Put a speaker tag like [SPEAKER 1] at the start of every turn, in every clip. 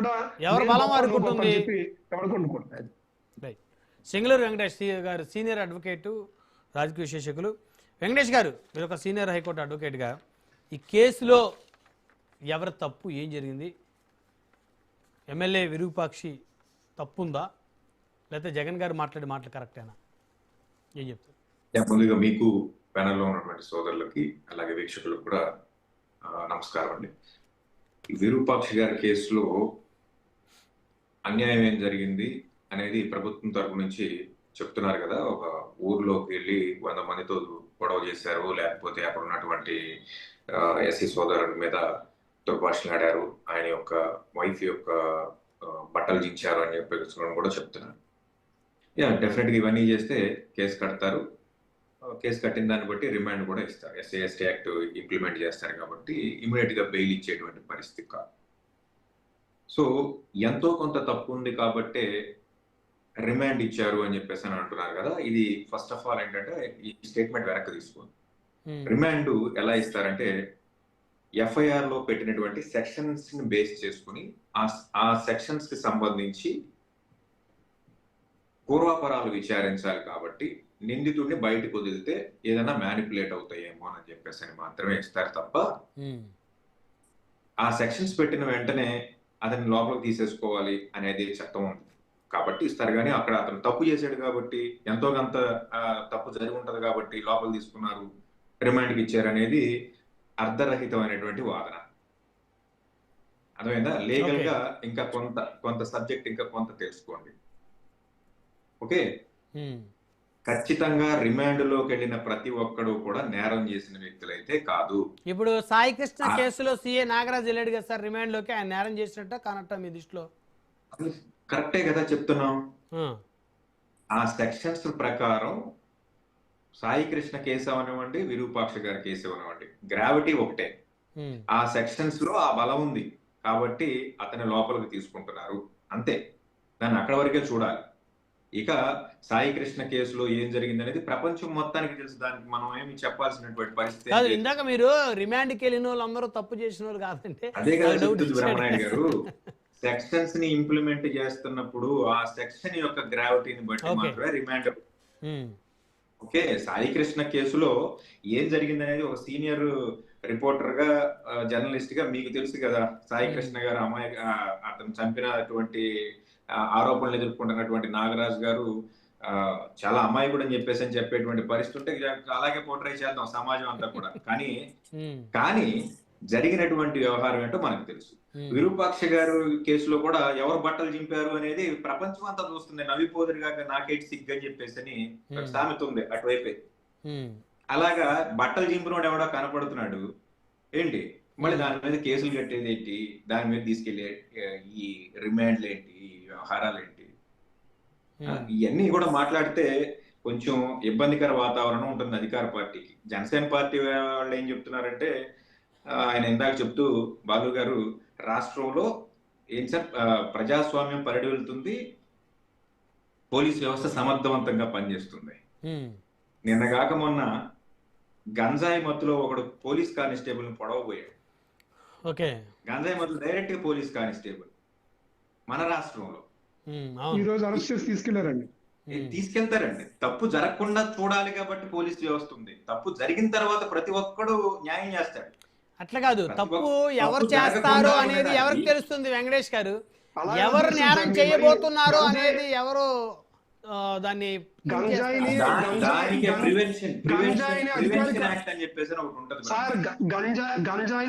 [SPEAKER 1] కూడా
[SPEAKER 2] ఎవరు బలం వారికి ఉంటుంది. సింగళూరు వెంకటేష్ గారు సీనియర్ అడ్వకేటు, రాజకీయ విశ్లేషకులు. వెంకటేష్ గారు, మీరు ఒక సీనియర్ హైకోర్టు అడ్వకేట్గా ఈ కేసులో ఎవరి తప్పు, ఏం జరిగింది? ఎమ్మెల్యే విరూపాక్షి తప్పుందా, లేకపోతే జగన్ గారు మాట్లాడే మాటలు కరెక్టేనా, ఏం చెప్తారు?
[SPEAKER 3] ముందుగా మీకు ప్యానెల్లో ఉన్నటువంటి సోదరులకి అలాగే వీక్షకులకు కూడా నమస్కారం అండి. విరూపాక్షి గారి కేసులో అన్యాయం ఏం జరిగింది అనేది ప్రభుత్వం తరపు నుంచి చెప్తున్నారు కదా. ఒక ఊర్లోకి వెళ్ళి 100 మందితో గొడవ చేశారు, లేకపోతే అక్కడ ఉన్నటువంటి ఎస్సీ సోదరుల మీద దుర్భాషలాడారు, ఆయన యొక్క వైఫ్ యొక్క బట్టలు దించారు అని చెప్పి కూడా చెప్తున్నారు. డెఫినెట్ గా ఇవన్నీ చేస్తే కేసు కడతారు, కేసు కట్టిన దాన్ని బట్టి రిమాండ్ కూడా ఇస్తారు. ఎస్సీ యాక్ట్ ఇంప్లిమెంట్ చేస్తారు కాబట్టి ఇమీడియట్ గా బెయిల్ ఇచ్చేటువంటి పరిస్థితి కాదు. సో ఎంతో కొంత తప్పు ఉంది కాబట్టి రిమాండ్ ఇచ్చారు అని చెప్పేసి అని అంటున్నారు కదా. ఇది ఫస్ట్ ఆఫ్ ఆల్ ఏంటంటే ఈ స్టేట్మెంట్ వెనక్కి తీసుకోండి. రిమాండ్ ఎలా ఇస్తారంటే ఎఫ్ఐఆర్ లో పెట్టినటువంటి సెక్షన్స్ ని బేస్ చేసుకుని ఆ సెక్షన్స్ కి సంబంధించి పూర్వాపరాలు విచారించాలి కాబట్టి నిందితుడిని బయటకు వదిలితే ఏదైనా మ్యానిపులేట్ అవుతాయేమో అని చెప్పేసి అని మాత్రమే ఇస్తారు తప్ప ఆ సెక్షన్స్ పెట్టిన వెంటనే అతని లోపలికి తీసేసుకోవాలి అనేది చట్టం ఉంది కాబట్టి ఇస్తారు. కానీ అక్కడ అతను తప్పు చేశాడు కాబట్టి ఎంతో కొంత తప్పు జరిగి ఉంటది కాబట్టి లోపల తీసుకున్నారు, రిమాండ్కి ఇచ్చారు అనేది అర్ధరహితమైనటువంటి వాదన. అర్థమైందా? లీగల్ గా ఇంకా కొంత సబ్జెక్ట్ ఇంకా కొంత తెలుసుకోండి. ఓకే, ఖచ్చితంగా రిమాండ్ లోకి వెళ్ళిన ప్రతి ఒక్కడు కూడా నేరం చేసిన వ్యక్తులైతే కాదు.
[SPEAKER 2] ఇప్పుడు సాయి కృష్ణ కేసులో సిఏ నాగరాజ్ వెళ్ళాడు కదా సార్ రిమాండ్ లోకి, ఆయన నేరం చేసినట్ట కానట్ట మీ దృష్టిలో?
[SPEAKER 3] కరెక్టే కదా చెప్తున్నాం. ఆ సెక్షన్స్ ప్రకారం సాయి కృష్ణ కేసు అవనివ్వండి, విరూపాక్ష గారి కేసు అవనివ్వండి, గ్రావిటీ ఒకటే. ఆ సెక్షన్స్ లో ఆ బలం ఉంది కాబట్టి అతని లోపలికి తీసుకుంటున్నారు అంతే. దాన్ని అక్కడ వరకే చూడాలి. ఇక సాయి కృష్ణ కేసులో ఏం జరిగింది అనేది ప్రపంచం మొత్తానికి తెలుసు, దానికి మనం ఏమి చెప్పాల్సినటువంటి పరిస్థితి
[SPEAKER 2] కాదు. ఇందాక మీరు రిమాండ్కి వెళ్ళిన వాళ్ళు అందరూ తప్పు చేసిన వాళ్ళు కాదంటే
[SPEAKER 3] అదే కదా చెప్తుంది బ్రహ్మనాయుడు గారు. సెక్షన్స్ ని ఇంప్లిమెంట్ చేస్తున్నప్పుడు ఆ సెక్షన్ యొక్క గ్రావిటీని బట్టి మాత్రమే రిమాండ్. ఓకే, సాయి కృష్ణ కేసులో ఏం జరిగింది అనేది ఒక సీనియర్ రిపోర్టర్ గా, జర్నలిస్ట్ గా మీకు తెలుసు కదా. సాయి కృష్ణ గారు అమ్మాయి అతను చంపినటువంటి ఆరోపణలు ఎదుర్కొంటున్నటువంటి నాగరాజు గారు చాలా అమాయకుడు అని చెప్పేసి అని చెప్పేటువంటి పరిస్థితి ఉంటే అలాగే పోర్ట్రే చేద్దాం సమాజం అంతా కూడా. కానీ జరిగినటువంటి వ్యవహారం ఏంటో మనకు తెలుసు. విరూపాక్ష గారు కేసులో కూడా ఎవరు బట్టలు చింపారు అనేది ప్రపంచం అంతా చూస్తుంది. నవ్విపోదురు కాక నాకేటి సిగ్గు అని చెప్పేసి అని సామెత ఉంది అటువైపే. అలాగా బట్టలు చింపినోడు ఎవడో కనపడుతున్నాడు ఏంటి, మళ్ళీ దాని మీద కేసులు కట్టేది ఏంటి, దాని మీద తీసుకెళ్లే ఈ రిమాండ్లు ఏంటి, ఈ వ్యవహారాలు ఏంటి, ఇవన్నీ కూడా మాట్లాడితే కొంచెం ఇబ్బందికర వాతావరణం ఉంటుంది అధికార పార్టీకి. జనసేన పార్టీ వాళ్ళు ఏం చెప్తున్నారంటే, ఆయన ఇందాక చెప్తూ బాలు గారు, రాష్ట్రంలో ఏం సార్ ప్రజాస్వామ్యం పరిడి వెళ్తుంది, పోలీస్ వ్యవస్థ సమర్థవంతంగా పనిచేస్తుంది. నిన్నగాక మొన్న గంజాయి మత్తులో ఒకడు పోలీస్ కానిస్టేబుల్ ని పొడవబోయాడు. గంజాయి మత్తులో డైరెక్ట్ గా పోలీస్ కానిస్టేబుల్ మన రాష్ట్రంలో
[SPEAKER 1] ఈ రోజు అరెస్ట్ చేసి తీసుకెళ్లారండి.
[SPEAKER 3] తీసుకెళ్తారండి. తప్పు జరగకుండా చూడాలి కాబట్టి పోలీస్ వ్యవస్థ ఉంది. తప్పు జరిగిన తర్వాత ప్రతి ఒక్కడు న్యాయం చేస్తాడు.
[SPEAKER 2] అట్లా కాదు, తప్పు ఎవరు చేస్తారో అనేది ఎవరికి తెలుస్తుంది వెంకటేష్ గారు? ఎవరు నేరం చేయబోతున్నారు అనేది ఎవరు దాన్ని
[SPEAKER 1] గంజాయిని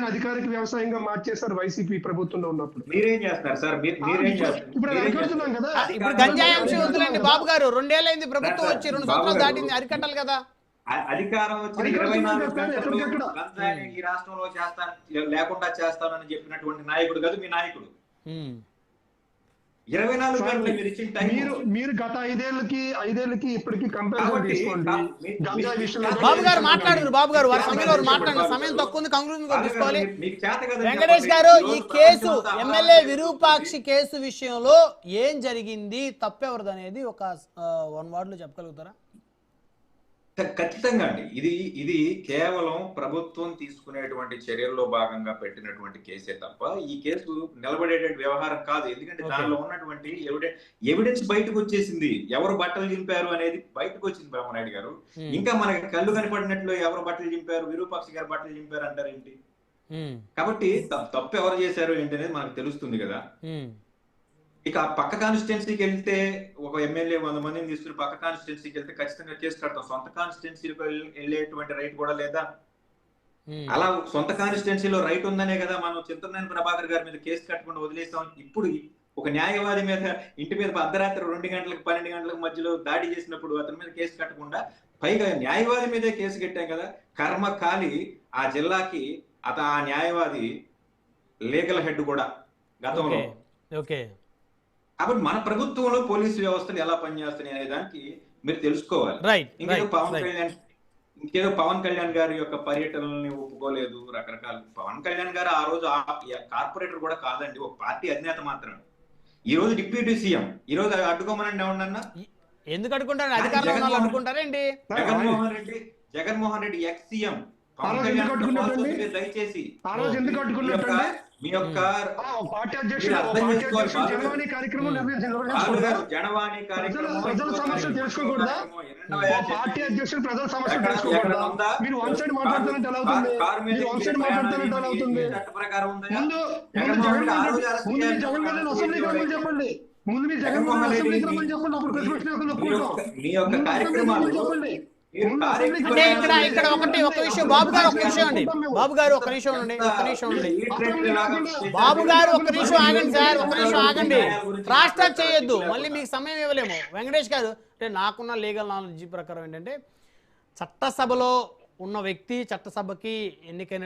[SPEAKER 1] అధికారిక వ్యవసాయంగా మార్చేశారు వైసీపీ ప్రభుత్వంలో ఉన్నప్పుడు.
[SPEAKER 3] మీరేం చేస్తారు సార్?
[SPEAKER 1] ఇప్పుడు కదా.
[SPEAKER 2] ఇప్పుడు గంజాయి అంశం వద్దులేండి బాబు గారు, 2 ఏళ్ళైంది ప్రభుత్వం వచ్చి, 2 సంవత్సరాలు దాటింది, అరికట్టాలి కదా.
[SPEAKER 3] అధికారం వచ్చిన 24 గంటలు గంజాయిని ఈ రాష్ట్రంలో చేస్తాను లేకుండా చేస్తానని చెప్పినటువంటి నాయకుడు కాదు మీ నాయకుడు. 24 గంటలు మీరు ఇచ్చిన టైం.
[SPEAKER 1] మీరు గత 5 ఏళ్ళకి ఇప్పటికి కంపారిజన్ తీసుకోండి.
[SPEAKER 2] బాబు గారు మాట్లాడారు, బాబు గారు వారి సమయంలో మాట్లాడిన సమయం తక్కువ ఉంది, కంక్లూజన్ తీసుకోవాలి. వెంకటేష్ గారు, ఈ కేసు ఎమ్మెల్యే విరూపాక్షి కేసు విషయంలో ఏం జరిగింది, తప్పెవరిది అనేది ఒక 1 word లో చెప్పగలుగుతారా?
[SPEAKER 3] ఖచ్చితంగా అండి. ఇది ఇది కేవలం ప్రభుత్వం తీసుకునేటువంటి చర్యల్లో భాగంగా పెట్టినటువంటి కేసే తప్ప ఈ కేసు నిలబడేటువంటి వ్యవహారం కాదు. ఎందుకంటే దానిలో ఉన్నటువంటి ఎవిడెన్స్ బయటకు వచ్చేసింది. ఎవరు బట్టలు చింపారు అనేది బయటకు వచ్చింది బ్రహ్మనాయుడు గారు. ఇంకా మనకి కళ్ళు కనపడినట్లు ఎవరు బట్టలు చింపారు, విరూపాక్ష గారు బట్టలు చింపారు అంటారేంటి? కాబట్టి తప్పు ఎవరు చేశారు ఏంటి అనేది మనకు తెలుస్తుంది కదా. ఇక పక్క కాన్స్టిట్యున్సీకి వెళ్తే ఒక ఎమ్మెల్యే 100 మందిని తీసుకుని పక్క కాన్స్టిట్యున్సీకి వెళ్తే ఖచ్చితంగా కేసు కడతాం. సొంత కాన్స్టిట్యున్సీకి వెళ్ళేటువంటి రైట్ కూడా లేదా? అలా సొంత కాన్స్టిట్యున్సీలో రైట్ ఉందనే కదా మనం చింతమనేని ప్రభాకర్ గారి మీద కేసు కట్టకుండా వదిలేస్తాం. ఇప్పుడు ఒక న్యాయవాది మీద ఇంటి మీద అర్ధరాత్రి 2 గంటలకు 12 గంటలకు మధ్యలో దాడి చేసినప్పుడు అతని మీద కేసు కట్టకుండా పైగా న్యాయవాది మీదే కేసు కట్టాం కదా. కర్మ కాలి ఆ జిల్లాకి ఆ న్యాయవాది లీగల్ హెడ్ కూడా గతంలో. కాబట్టి మన ప్రభుత్వంలో పోలీసు వ్యవస్థలు ఎలా పనిచేస్తున్నాయి అనే దానికి మీరు తెలుసుకోవాలి. ఇంకేదో పవన్ కళ్యాణ్ గారి యొక్క పర్యటనల్ని ఒప్పుకోలేదు రకరకాల. పవన్ కళ్యాణ్ గారు ఆ రోజు కార్పొరేటర్ కూడా కాదండి, ఒక పార్టీ అధినేత మాత్రమే. ఈ రోజు డిప్యూటీ సీఎం, ఈ రోజు అడ్డుకోమనండి ఎవరన్నా.
[SPEAKER 2] ఎందుకు అడ్డుకుంటారు? అధికారంలో అడ్డుకుంటారేంటి?
[SPEAKER 3] జగన్మోహన్ రెడ్డి ఎక్స్ సీఎం పవన్ కళ్యాణ్ దయచేసి మీ యొక్క
[SPEAKER 1] పార్టీ అధ్యక్షుడు జనవాణి కార్యక్రమం
[SPEAKER 3] జనవాణి
[SPEAKER 1] ప్రజల సమస్యలు తెలుసుకోకూడదా? పార్టీ అధ్యక్షుడు ప్రజల సమస్యలు తెలుసుకోకూడదా? మీరు వన్ సైడ్ మాట్లాడుతున్నట్టు ఎలా అవుతుంది? మీరు వన్ సైడ్ మాట్లాడుతున్నట్టు ఎలా అవుతుంది? ముందు జగన్మోహన్ రెడ్డి అసెంబ్లీకి రమ్మని చెప్పండి. ముందు మీరు జగన్మోహన్ రెడ్డి అసెంబ్లీకి రమ్మని చెప్పండి. అప్పుడు ప్రతిపక్ష
[SPEAKER 3] మీ యొక్క కార్యక్రమాలు
[SPEAKER 2] చెప్పండి. అంటే ఇక్కడ ఒక విషయం బాబు గారు, ఒక నిమిషం అండి బాబు గారు, ఒక నిమిషం ఉండండి, ఒక నిమిషం ఉండండి బాబు గారు, ఒక నిమిషం ఆగండి సార్, ఒక నిమిషం ఆగండి. క్రాస్ టాక్ చేయొద్దు, మళ్ళీ మీకు సమయం ఇవ్వలేము. వెంకటేష్ గారు, అంటే నాకున్న లీగల్ నాలెడ్జ్ ప్రకారం ఏంటంటే చట్టసభలో ఉన్న వ్యక్తి చట్టసభకి ఎన్నికైన